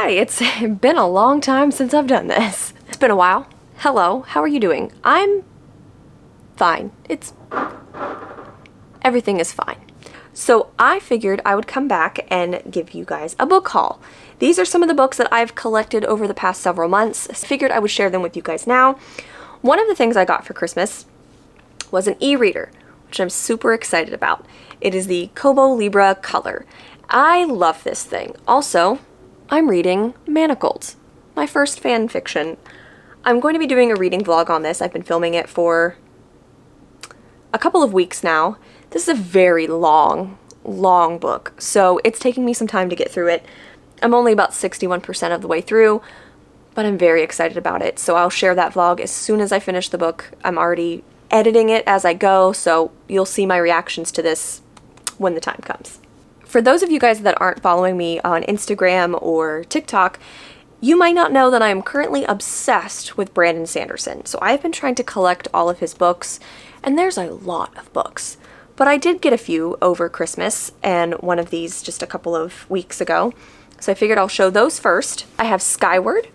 Hi, it's been a long time since I've done this. It's been a while. Hello, how are you doing? I'm fine. Everything is fine. So I figured I would come back and give you guys a book haul. These are some of the books that I've collected over the past several months. I figured I would share them with you guys now. One of the things I got for Christmas was an e-reader, which I'm super excited about. It is the Kobo Libra Color. I love this thing. Also, I'm reading Manacled, my first fan fiction. I'm going to be doing a reading vlog on this. I've been filming it for a couple of weeks now. This is a very long book, so it's taking me some time to get through it. I'm only about 61% of the way through, but I'm very excited about it, so I'll share that vlog as soon as I finish the book. I'm already editing it as I go, so you'll see my reactions to this when the time comes. For those of you guys that aren't following me on Instagram or TikTok, you might not know that I am currently obsessed with Brandon Sanderson. So I've been trying to collect all of his books, and there's a lot of books. But I did get a few over Christmas, and one of these just a couple of weeks ago. So I figured I'll show those first. I have Skyward.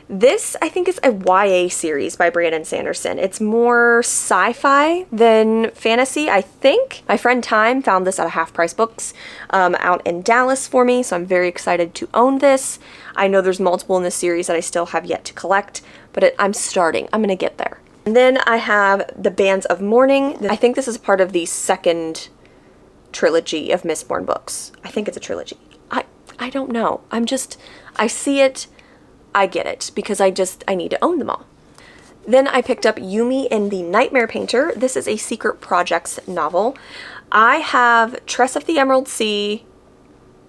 This, I think, is a YA series by Brandon Sanderson. It's more sci-fi than fantasy, I think. My friend Time found this at a Half Price Books out in Dallas for me, so I'm very excited to own this. I know there's multiple in this series that I still have yet to collect, but I'm starting. I'm gonna get there. And then I have The Bands of Mourning. I think this is part of the second trilogy of Mistborn books. I think it's a trilogy. I don't know. I see it, I get it, because I need to own them all. Then I picked up Yumi and the Nightmare Painter. This is a Secret Projects novel. I have Tress of the Emerald Sea,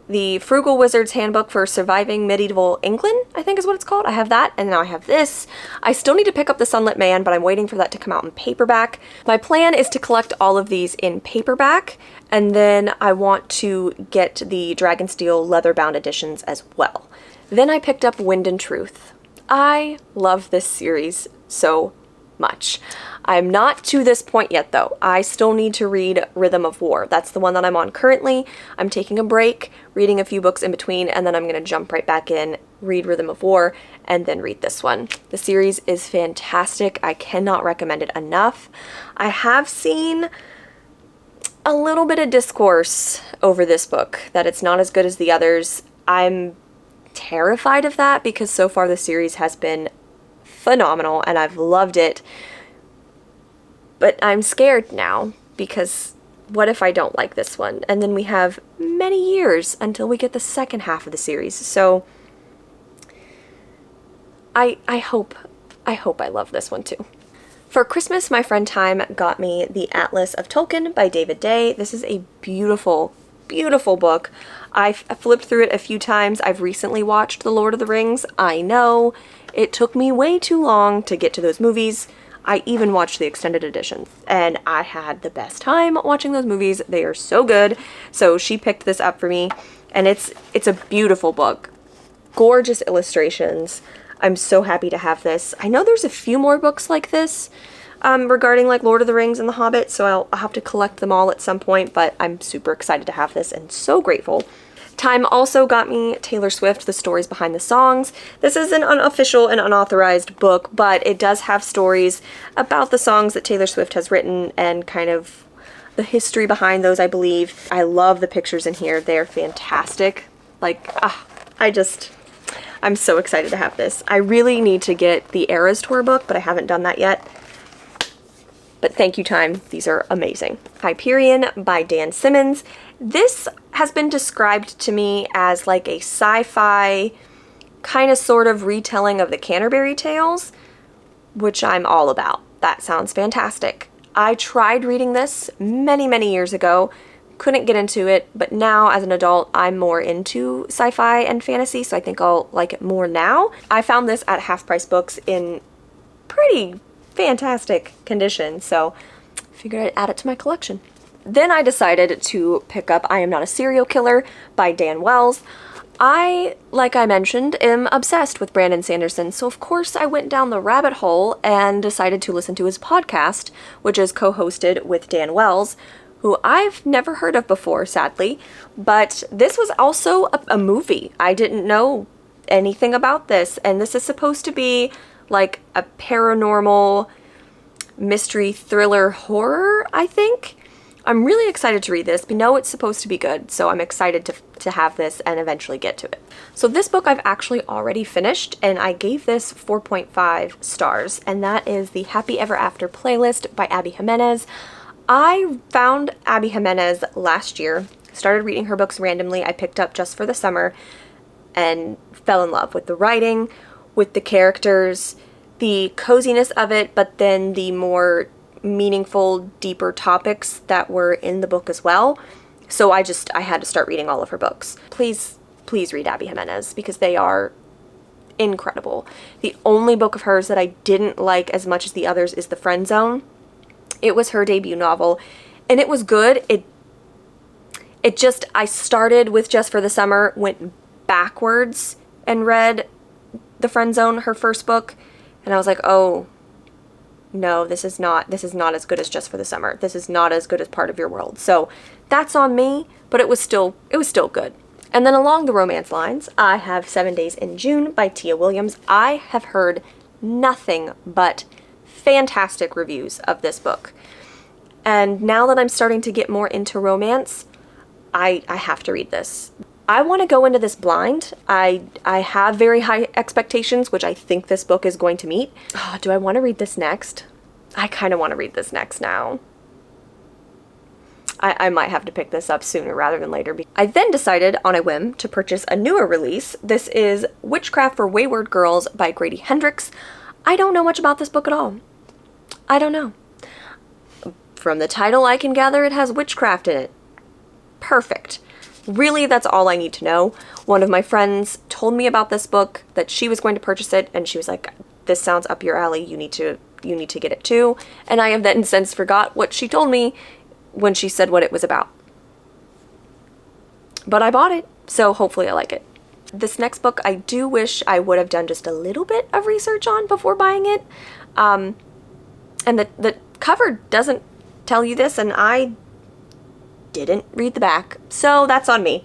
the Frugal Wizard's Handbook for Surviving Medieval England, I think is what it's called. I have that, and now I have this. I still need to pick up The Sunlit Man, but I'm waiting for that to come out in paperback. My plan is to collect all of these in paperback, and then I want to get the Dragonsteel leather-bound editions as well. Then I picked up Wind and Truth. I love this series so much. I'm not to this point yet though. I still need to read Rhythm of War. That's the one that I'm on currently. I'm taking a break, reading a few books in between, and then I'm going to jump right back in, read Rhythm of War, and then read this one. The series is fantastic. I cannot recommend it enough. I have seen a little bit of discourse over this book, that it's not as good as the others. I'm terrified of that because so far the series has been phenomenal and I've loved it, but I'm scared now because what if I don't like this one? And then we have many years until we get the second half of the series, so I hope I love this one too. For Christmas, my friend Time got me The Atlas of Tolkien by David Day. This is a beautiful book. I've flipped through it a few times. I've recently watched The Lord of the Rings. I know it took me way too long to get to those movies. I even watched the extended edition, and I had the best time watching those movies. They are so good. So she picked this up for me, and it's a beautiful book. Gorgeous illustrations. I'm so happy to have this. I know there's a few more books like this regarding like Lord of the Rings and The Hobbit, so I'll have to collect them all at some point, but I'm super excited to have this and so grateful. Time also got me Taylor Swift, The Stories Behind the Songs. This is an unofficial and unauthorized book, but it does have stories about the songs that Taylor Swift has written and kind of the history behind those, I believe. I love the pictures in here. They're fantastic. I'm so excited to have this. I really need to get the Eras Tour book, but I haven't done that yet. But thank you, Time. These are amazing. Hyperion by Dan Simmons. This has been described to me as like a sci-fi kind of sort of retelling of the Canterbury Tales, which I'm all about. That sounds fantastic. I tried reading this many years ago, couldn't get into it, but now as an adult I'm more into sci-fi and fantasy, so I think I'll like it more now. I found this at Half Price Books in pretty fantastic condition, so figured I'd add it to my collection. Then I decided to pick up I Am Not a Serial Killer by Dan Wells. I, like I mentioned, am obsessed with Brandon Sanderson, so of course I went down the rabbit hole and decided to listen to his podcast, which is co-hosted with Dan Wells, who I've never heard of before, sadly, but this was also a movie. I didn't know anything about this, and this is supposed to be like a paranormal mystery thriller horror, I think. I'm really excited to read this. We know it's supposed to be good, so I'm excited to have this and eventually get to it. So this book I've actually already finished, and I gave this 4.5 stars, and that is the Happy Ever After playlist by Abby Jimenez. I found Abby Jimenez last year, started reading her books randomly. I picked up Just for the Summer and fell in love with the writing, with the characters, the coziness of it, but then the more meaningful, deeper topics that were in the book as well. So I had to start reading all of her books. Please read Abby Jimenez because they are incredible. The only book of hers that I didn't like as much as the others is The Friend Zone. It was her debut novel, and it was good. I started with Just for the Summer, went backwards and read The Friend Zone, her first book, and I was like, oh, no, this is not as good as Just for the Summer. This is not as good as Part of Your World. So that's on me, but it was still good. And then along the romance lines, I have 7 Days in June by Tia Williams. I have heard nothing but fantastic reviews of this book. And now that I'm starting to get more into romance, I have to read this. I want to go into this blind. I have very high expectations, which I think this book is going to meet. Oh, do I want to read this next? I kind of want to read this next now. I might have to pick this up sooner rather than later. I then decided on a whim to purchase a newer release. This is Witchcraft for Wayward Girls by Grady Hendrix. I don't know much about this book at all. I don't know. From the title I can gather it has witchcraft in it. Perfect. Really, that's all I need to know. One of my friends told me about this book, that she was going to purchase it, and she was like, this sounds up your alley, you need to get it too. And I have then since forgot what she told me when she said what it was about. But I bought it, so hopefully I like it. This next book I do wish I would have done just a little bit of research on before buying it. And the cover doesn't tell you this, and I didn't read the back, so that's on me.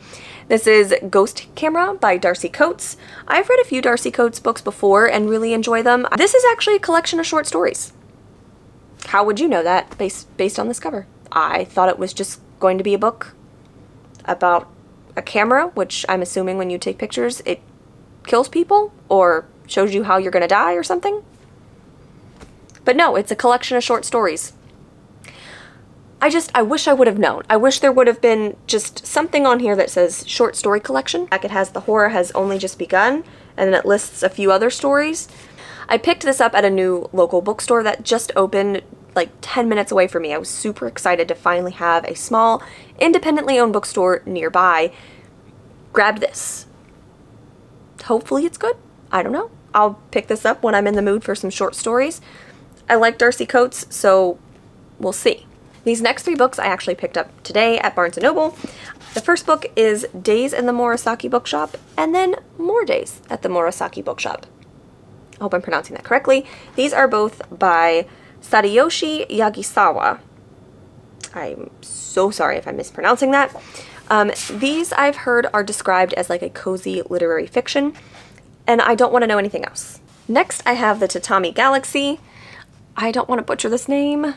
This is Ghost Camera by Darcy Coates. I've read a few Darcy Coates books before and really enjoy them. This is actually a collection of short stories. How would you know that based on this cover? I thought it was just going to be a book about a camera, which I'm assuming when you take pictures it kills people or shows you how you're gonna die or something. But no, it's a collection of short stories. I wish I would have known. I wish there would have been just something on here that says short story collection. Like it has The Horror Has Only Just Begun, and then it lists a few other stories. I picked this up at a new local bookstore that just opened like 10 minutes away from me. I was super excited to finally have a small, independently owned bookstore nearby. Grabbed this. Hopefully it's good. I don't know. I'll pick this up when I'm in the mood for some short stories. I like Darcy Coates, so we'll see. These next 3 books I actually picked up today at Barnes & Noble. The first book is Days in the Murasaki Bookshop, and then More Days at the Murasaki Bookshop. I hope I'm pronouncing that correctly. These are both by Sadayoshi Yagisawa. I'm so sorry if I'm mispronouncing that. These I've heard are described as like a cozy literary fiction, and I don't want to know anything else. Next I have the Tatami Galaxy. I don't want to butcher this name.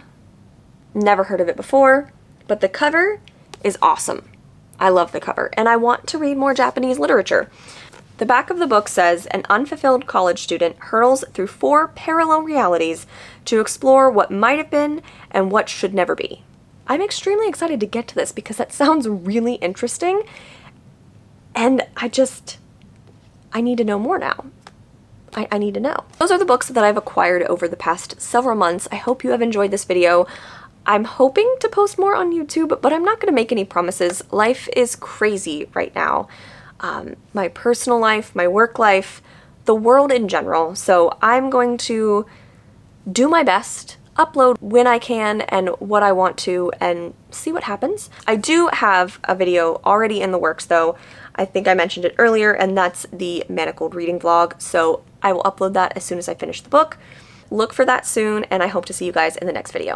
Never heard of it before, but the cover is awesome. I love the cover, and I want to read more Japanese literature. The back of the book says, an unfulfilled college student hurtles through 4 parallel realities to explore what might have been and what should never be. I'm extremely excited to get to this because that sounds really interesting, and I need to know more now. I need to know. Those are the books that I've acquired over the past several months. I hope you have enjoyed this video. I'm hoping to post more on YouTube, but I'm not going to make any promises. Life is crazy right now. My personal life, my work life, the world in general. So I'm going to do my best, upload when I can and what I want to, and see what happens. I do have a video already in the works though. I think I mentioned it earlier, and that's the Manacled reading vlog. So I will upload that as soon as I finish the book. Look for that soon, and I hope to see you guys in the next video.